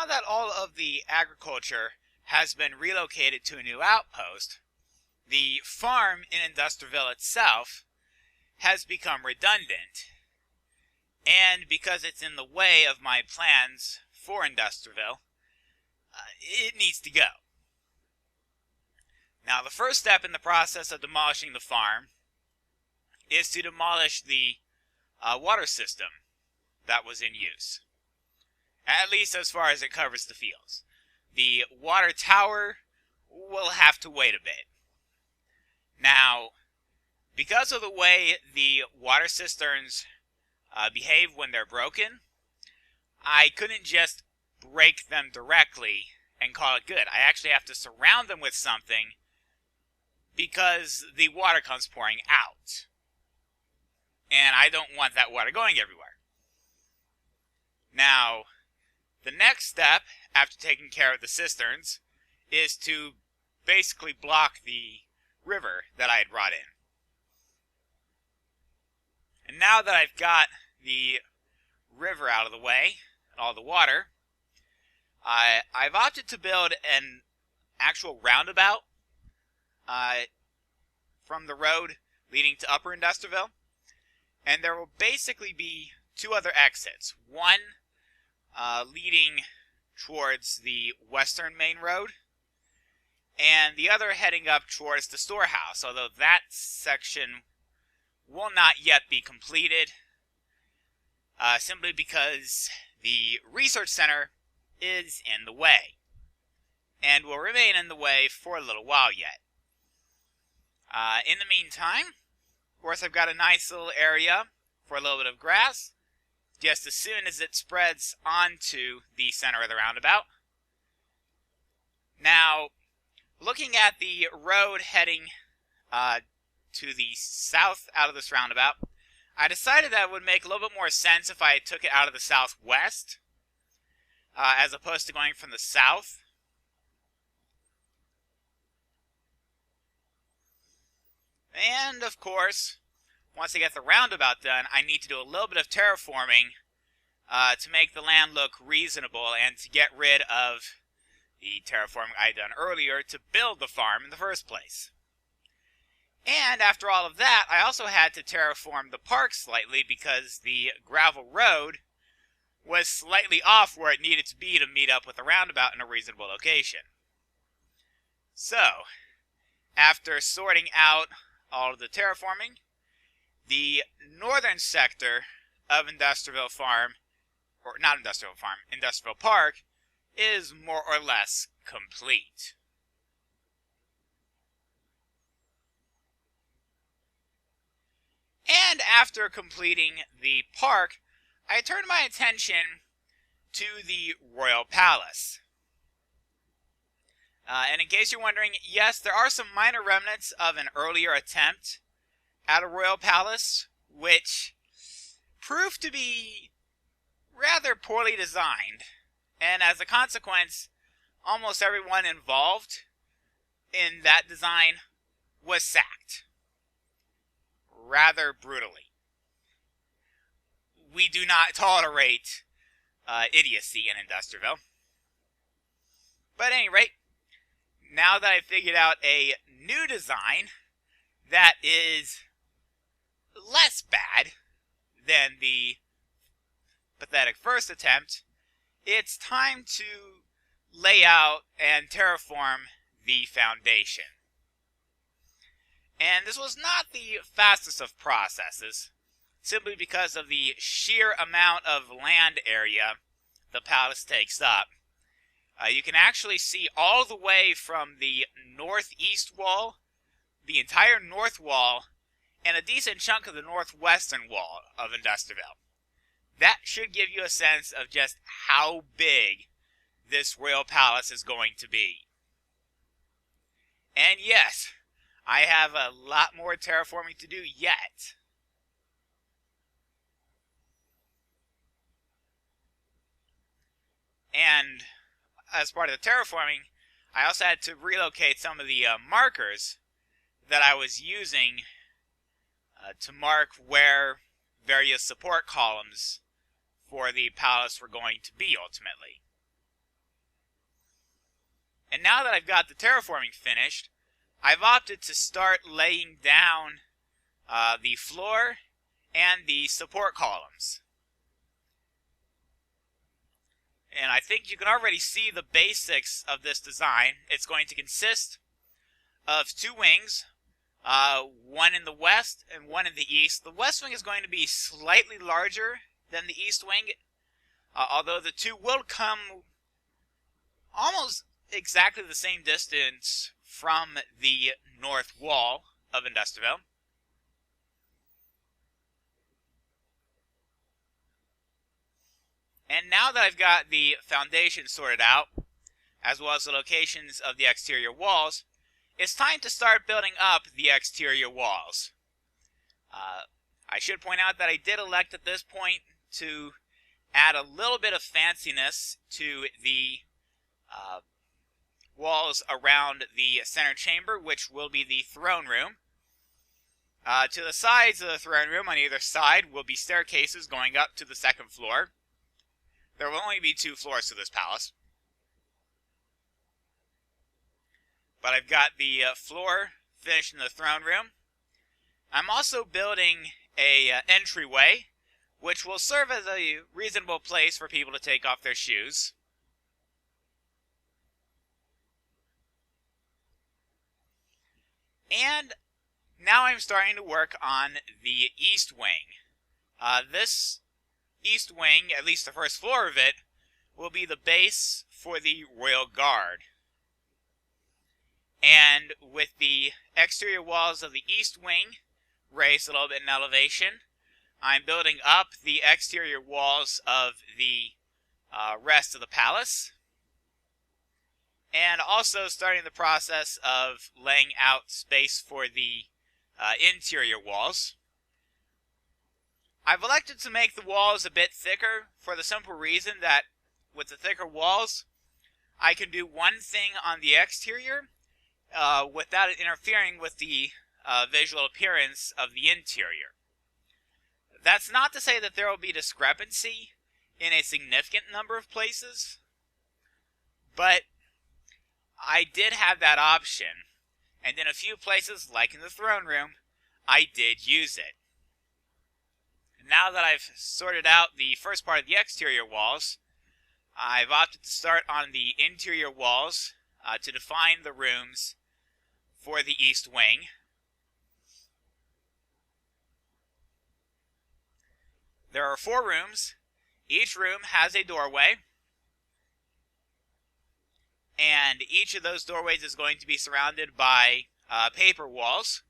now that all of the agriculture has been relocated to a new outpost, the farm in Industriville itself has become redundant. And because it's in the way of my plans for Industriville, it needs to go. Now, the first step in the process of demolishing the farm is to demolish the water system that was in use, at least as far as it covers the fields. The water tower will have to wait a bit. Now, because of the way the water cisterns behave when they're broken, I couldn't just break them directly and call it good. I actually have to surround them with something because the water comes pouring out. And I don't want that water going everywhere. Now, the next step after taking care of the cisterns is to basically block the river that I had brought in. And now that I've got the river out of the way, all the water, I've opted to build an actual roundabout from the road leading to Upper Industriville. And there will basically be two other exits. One leading towards the western main road, and the other heading up towards the storehouse, although that section will not yet be completed, simply because the research center is in the way, and will remain in the way for a little while yet. In the meantime, of course, I've got a nice little area for a little bit of grass, just as soon as it spreads onto the center of the roundabout. Now, looking at the road heading to the south out of this roundabout, I decided that it would make a little bit more sense if I took it out of the southwest, as opposed to going from the south. And, of course, once I get the roundabout done, I need to do a little bit of terraforming to make the land look reasonable and to get rid of the terraforming I had done earlier to build the farm in the first place. And after all of that, I also had to terraform the park slightly because the gravel road was slightly off where it needed to be to meet up with the roundabout in a reasonable location. So, after sorting out all of the terraforming, the northern sector of Industriville Park is more or less complete. And after completing the park, I turned my attention to the Royal Palace. And in case you're wondering, yes, there are some minor remnants of an earlier attempt at a royal palace, which proved to be rather poorly designed. And as a consequence, almost everyone involved in that design was sacked. Rather brutally. We do not tolerate idiocy in Industriville. But at any rate, now that I've figured out a new design that is less bad than the pathetic first attempt, it's time to lay out and terraform the foundation. And this was not the fastest of processes, simply because of the sheer amount of land area the palace takes up. You can actually see all the way from the northeast wall, the entire north wall, and a decent chunk of the northwestern wall of Industriville. That should give you a sense of just how big this royal palace is going to be. And yes, I have a lot more terraforming to do yet. And as part of the terraforming, I also had to relocate some of the markers that I was using to mark where various support columns for the palace were going to be ultimately. And now that I've got the terraforming finished, I've opted to start laying down the floor and the support columns. And I think you can already see the basics of this design. It's going to consist of two wings, one in the west and one in the east. The west wing is going to be slightly larger than the east wing, although the two will come almost exactly the same distance from the north wall of Industriville. And now that I've got the foundation sorted out, as well as the locations of the exterior walls, it's time to start building up the exterior walls. I should point out that I did elect at this point to add a little bit of fanciness to the walls around the center chamber, which will be the throne room. To the sides of the throne room on either side will be staircases going up to the second floor. There will only be 2 floors to this palace. But I've got the floor finished in the throne room. I'm also building a entryway, which will serve as a reasonable place for people to take off their shoes. And now I'm starting to work on the east wing. This east wing, at least the first floor of it, will be the base for the Royal Guard. And with the exterior walls of the east wing raised a little bit in elevation, I'm building up the exterior walls of the rest of the palace, and also starting the process of laying out space for the interior walls. I've elected to make the walls a bit thicker for the simple reason that with the thicker walls, I can do one thing on the exterior without it interfering with the visual appearance of the interior. That's not to say that there will be discrepancy in a significant number of places, but I did have that option, and in a few places, like in the throne room, I did use it. Now that I've sorted out the first part of the exterior walls, I've opted to start on the interior walls to define the rooms for the east wing. There are 4 rooms. Each room has a doorway, and each of those doorways is going to be surrounded by paper walls.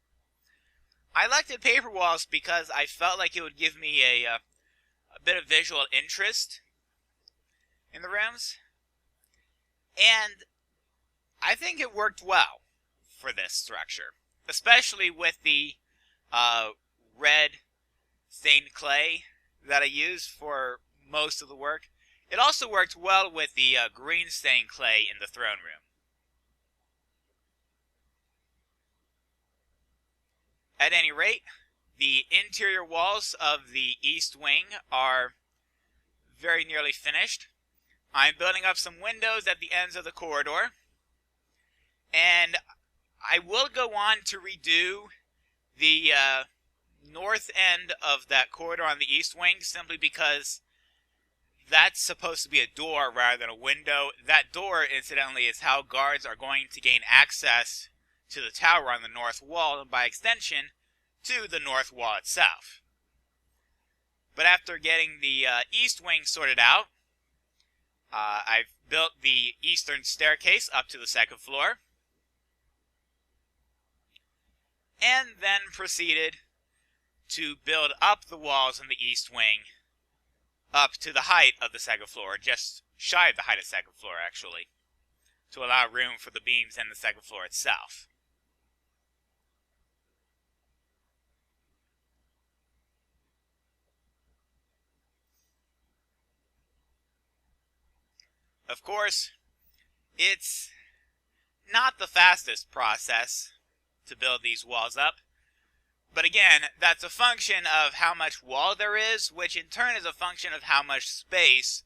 I elected paper walls because I felt like it would give me a bit of visual interest in the rooms, and I think it worked well for this structure, especially with the red stained clay that I used for most of the work. It also worked well with the green stained clay in the throne room. At any rate, the interior walls of the east wing are very nearly finished. I'm building up some windows at the ends of the corridor, and I will go on to redo the north end of that corridor on the east wing, simply because that's supposed to be a door rather than a window. That door, incidentally, is how guards are going to gain access to the tower on the north wall, and by extension, to the north wall itself. But after getting the east wing sorted out, I've built the eastern staircase up to the second floor, and then proceeded to build up the walls in the east wing up to the height of the second floor, just shy of the height of the second floor, actually, to allow room for the beams and the second floor itself. Of course, it's not the fastest process to build these walls up, but again, that's a function of how much wall there is, which in turn is a function of how much space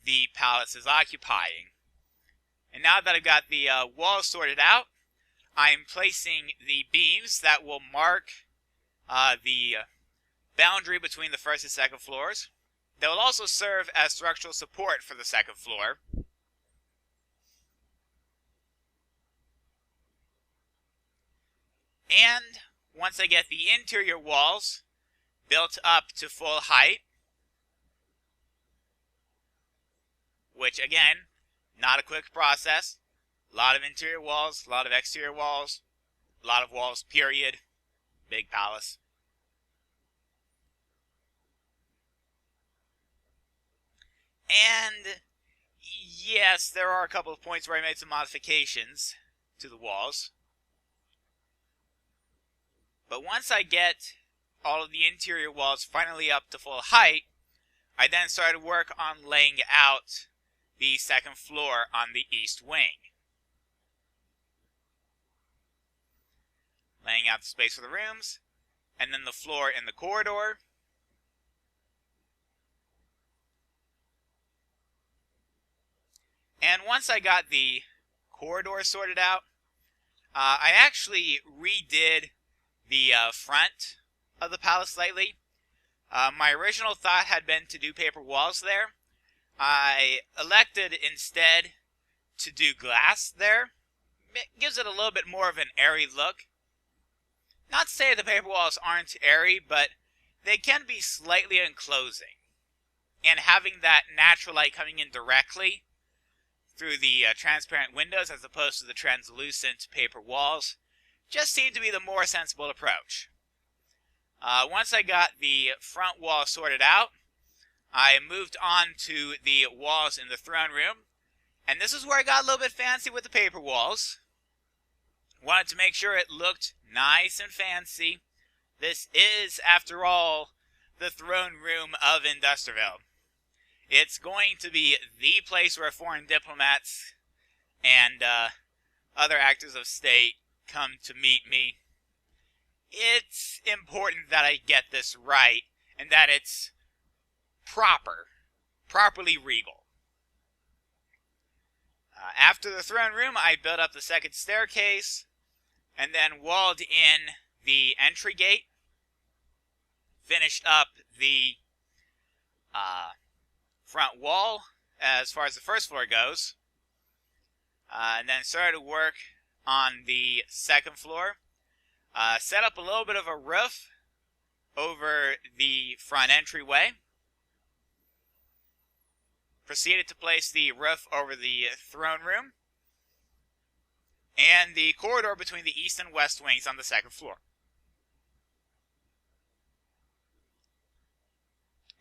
the palace is occupying. And now that I've got the walls sorted out, I'm placing the beams that will mark the boundary between the first and second floors. They will also serve as structural support for the second floor. And once I get the interior walls built up to full height, which again, not a quick process, a lot of interior walls, a lot of exterior walls, a lot of walls, period, big palace. And yes, there are a couple of points where I made some modifications to the walls. But once I get all of the interior walls finally up to full height, I then started work on laying out the second floor on the east wing. Laying out the space for the rooms, and then the floor in the corridor. And once I got the corridor sorted out, I actually redid the front of the palace slightly. My original thought had been to do paper walls there. I elected instead to do glass there. It gives it a little bit more of an airy look. Not to say the paper walls aren't airy, but they can be slightly enclosing. And having that natural light coming in directly through the transparent windows as opposed to the translucent paper walls just seemed to be the more sensible approach. Once I got the front wall sorted out, I moved on to the walls in the throne room. And this is where I got a little bit fancy with the paper walls. Wanted to make sure it looked nice and fancy. This is, after all, the throne room of Industriville. It's going to be the place where foreign diplomats and other actors of state come to meet me. It's important that I get this right and that it's properly regal. After the throne room, I built up the second staircase and then walled in the entry gate. Finished up the front wall as far as the first floor goes. And then started to work on the second floor. Set up a little bit of a roof over the front entryway. Proceeded to place the roof over the throne room and the corridor between the east and west wings on the second floor.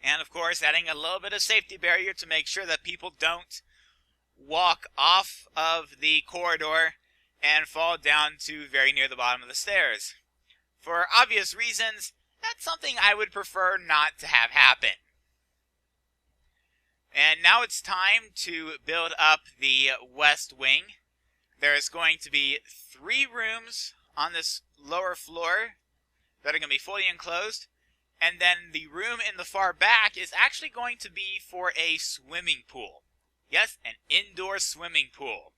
And of course, adding a little bit of safety barrier to make sure that people don't walk off of the corridor and fall down to very near the bottom of the stairs. For obvious reasons, that's something I would prefer not to have happen. And now it's time to build up the west wing. There's going to be 3 rooms on this lower floor that are going to be fully enclosed. And then the room in the far back is actually going to be for a swimming pool. Yes, an indoor swimming pool.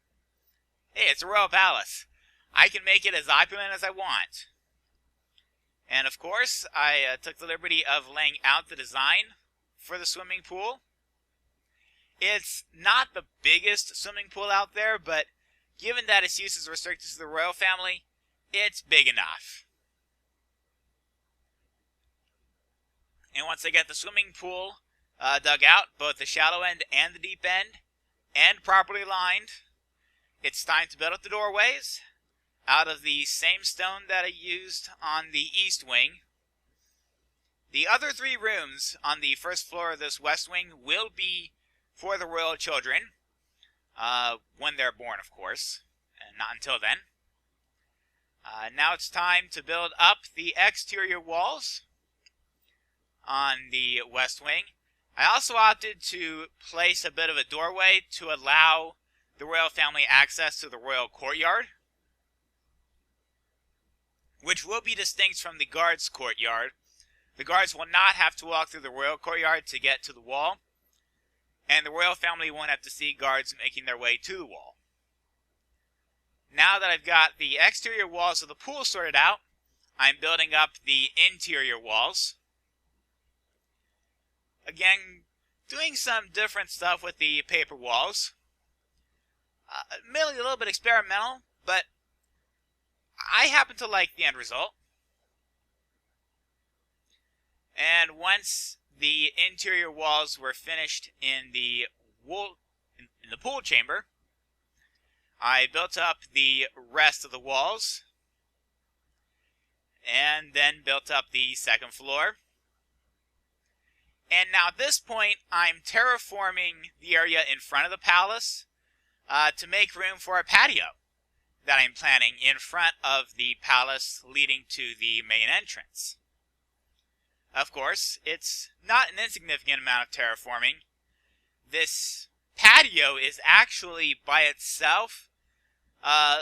Hey, it's a royal palace. I can make it as opulent as I want. And of course, I took the liberty of laying out the design for the swimming pool. It's not the biggest swimming pool out there, but given that its use is restricted to the royal family, it's big enough. And once I get the swimming pool dug out, both the shallow end and the deep end, and properly lined, it's time to build up the doorways out of the same stone that I used on the east wing. The other 3 rooms on the first floor of this west wing will be for the royal children, when they're born, of course, and not until then. Now it's time to build up the exterior walls on the west wing. I also opted to place a bit of a doorway to allow the royal family access to the royal courtyard, which will be distinct from the guards' courtyard. The guards will not have to walk through the royal courtyard to get to the wall, and the royal family won't have to see guards making their way to the wall. now that I've got the exterior walls of the pool sorted out, I'm building up the interior walls. Again, doing some different stuff with the paper walls. Mainly a little bit experimental, but I happen to like the end result. And once the interior walls were finished in the pool chamber, I built up the rest of the walls, and then built up the second floor. And now at this point, I'm terraforming the area in front of the palace to make room for a patio that I'm planning in front of the palace leading to the main entrance. Of course, it's not an insignificant amount of terraforming. This patio is actually by itself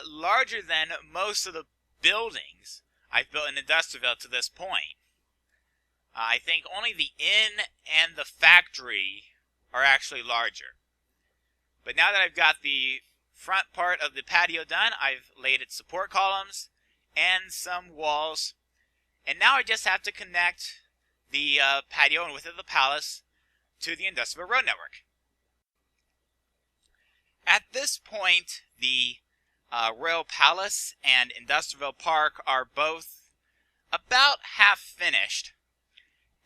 larger than most of the buildings I've built in Industriville to this point. I think only the inn and the factory are actually larger. But now that I've got the front part of the patio done, I've laid its support columns and some walls. And now I just have to connect the patio and with it the palace to the Industriville road network. At this point, the Royal Palace and Industriville Park are both about half finished.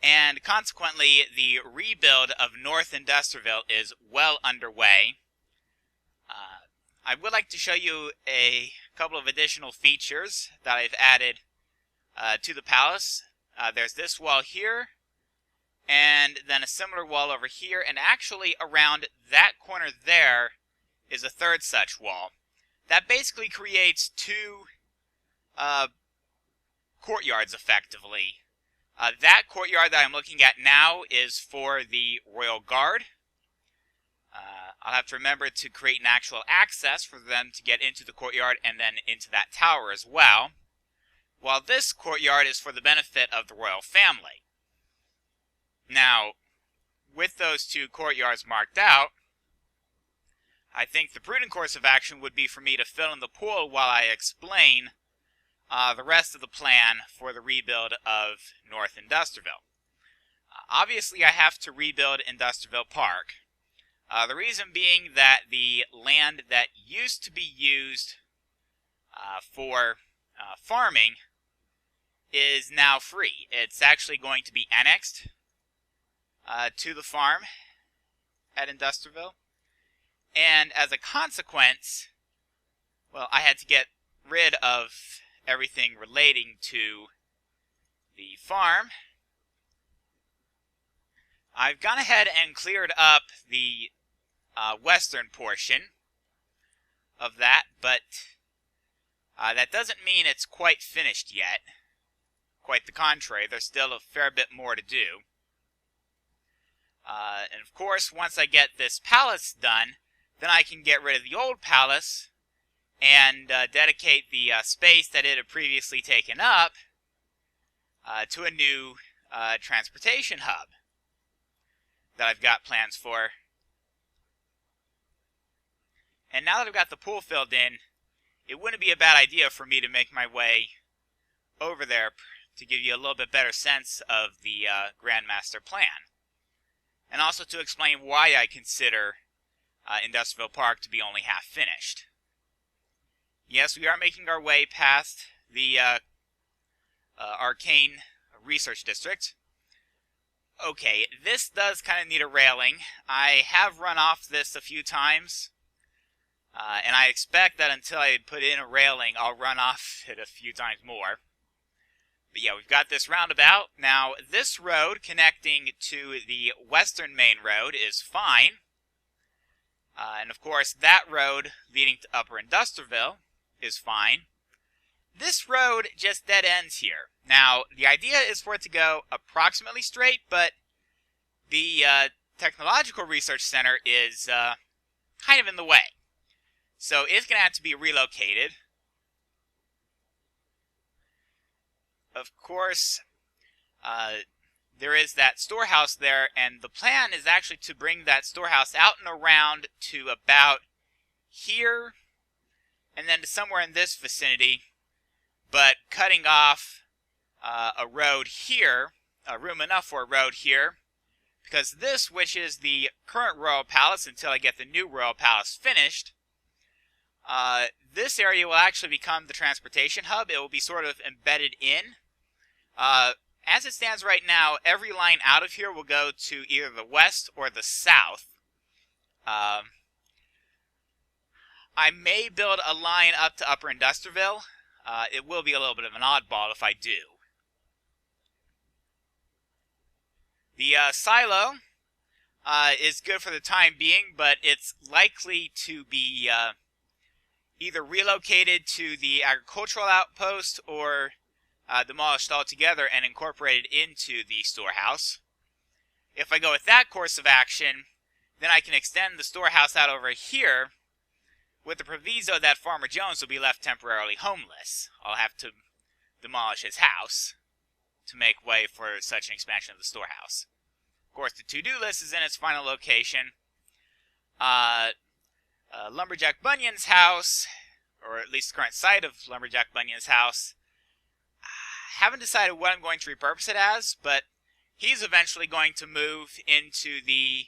And consequently, the rebuild of North Industriville is well underway. I would like to show you a couple of additional features that I've added to the palace. There's this wall here, and then a similar wall over here, and actually around that corner there is a third such wall. That basically creates two courtyards, effectively. That courtyard that I'm looking at now is for the Royal Guard. I'll have to remember to create an actual access for them to get into the courtyard and then into that tower as well. While this courtyard is for the benefit of the royal family. Now, with those two courtyards marked out, I think the prudent course of action would be for me to fill in the pool while I explain the rest of the plan for the rebuild of North Industriville. Obviously, I have to rebuild Industriville Park. The reason being that the land that used to be used for farming is now free. It's actually going to be annexed to the farm at Industriville. And as a consequence, well, I had to get rid of everything relating to the farm. I've gone ahead and cleared up the western portion of that, but that doesn't mean it's quite finished yet. Quite the contrary, there's still a fair bit more to do. And of course, once I get this palace done, then I can get rid of the old palace and dedicate the space that it had previously taken up to a new transportation hub that I've got plans for. And now that I've got the pool filled in, it wouldn't be a bad idea for me to make my way over there to give you a little bit better sense of the Grand Master Plan. And also to explain why I consider Industriville Park to be only half finished. Yes, we are making our way past the Arcane Research District. Okay, this does kind of need a railing. I have run off this a few times. And I expect that until I put in a railing, I'll run off it a few times more. But yeah, we've got this roundabout. Now, this road connecting to the western main road is fine. And of course, that road leading to Upper Industriville is fine. This road just dead ends here. Now, the idea is for it to go approximately straight, but the Technological Research Center is kind of in the way. So it's going to have to be relocated. Of course, there is that storehouse there, and the plan is actually to bring that storehouse out and around to about here, and then to somewhere in this vicinity, but cutting off a road here, room enough for a road here, because this, which is the current Royal Palace until I get the new Royal Palace finished, this area will actually become the transportation hub. It will be sort of embedded in. As it stands right now, every line out of here will go to either the west or the south. I may build a line up to Upper Industriville. It will be a little bit of an oddball if I do. The silo is good for the time being, but it's likely to be either relocated to the agricultural outpost or demolished altogether and incorporated into the storehouse. If I go with that course of action, then I can extend the storehouse out over here with the proviso that Farmer Jones will be left temporarily homeless. I'll have to demolish his house to make way for such an expansion of the storehouse. Of course, the to-do list is in its final location. Lumberjack Bunyan's house, or at least the current site of Lumberjack Bunyan's house, haven't decided what I'm going to repurpose it as, but he's eventually going to move into the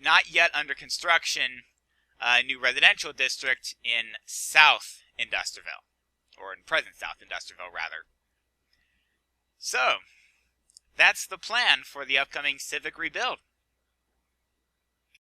not yet under construction new residential district in South Industriville, or in present South Industriville, rather. So, that's the plan for the upcoming civic rebuild.